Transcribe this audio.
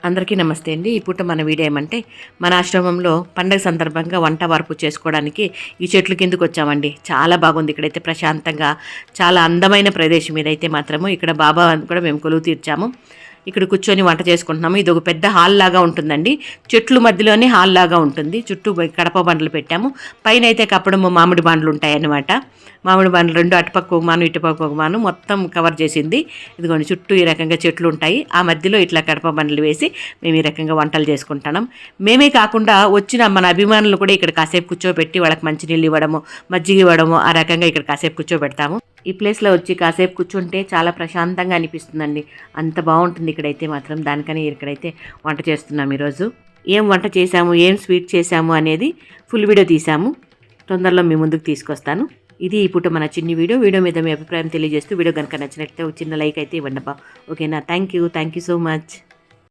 అందరికీ నమస్తే అండి. ఈ పూట మన వీడియో ఏమంటే మన ఆశ్రమంలో పండగ సందర్భంగా వంట వార్పు చేసుకోవడానికి ఈ చెట్ల కిందకు వచ్చామండి. చాలా బాగుంది. ఇక్కడైతే ప్రశాంతంగా చాలా అందమైన ప్రదేశం ఇదైతే మాత్రము. ఇక్కడ బాబా కూడా మేము కొలువు తీర్చాము. ఇక్కడ కూర్చొని వంట చేసుకుంటున్నాము. ఇది ఒక పెద్ద హాల్ లాగా ఉంటుందండి. చెట్లు మధ్యలోనే హాల్ లాగా ఉంటుంది. చుట్టూ కడప బండ్లు పెట్టాము. పైన అయితే కప్పడము మామిడి బండ్లు ఉంటాయన్నమాట. మామిడి బండ్లు రెండు అటుపక్క ఒక మాను ఇటుపక్క ఒక మాను మొత్తం కవర్ చేసింది. ఇదిగోండి చుట్టూ ఈ రకంగా చెట్లు ఉంటాయి. ఆ మధ్యలో ఇట్లా కడప బండ్లు వేసి మేము ఈ రకంగా వంటలు చేసుకుంటున్నాం. మేమే కాకుండా వచ్చిన మన అభిమానులు కూడా ఇక్కడ కాసేపు కూర్చోబెట్టి వాళ్ళకి మంచినీళ్ళు ఇవ్వడము, మజ్జిగ ఇవ్వడము, ఆ రకంగా ఇక్కడ కాసేపు కూర్చోబెడతాము. ఈ ప్లేస్లో వచ్చి కాసేపు కూర్చుంటే చాలా ప్రశాంతంగా అనిపిస్తుందండి. అంత బాగుంటుంది ఇక్కడైతే మాత్రం. దానికని ఇక్కడైతే వంట చేస్తున్నాం ఈరోజు. ఏం వంట చేశాము, ఏం స్వీట్ చేశాము అనేది ఫుల్ వీడియో తీసాము. తొందరలో మీ ముందుకు తీసుకొస్తాను. ఇది ఈ పూట మన చిన్ని వీడియో మీద మీ అభిప్రాయం తెలియజేస్తూ వీడియో కనుక నచ్చినట్లయితే ఒక చిన్న లైక్ అయితే ఇవ్వండి. ఓకేనా? Thank you so much.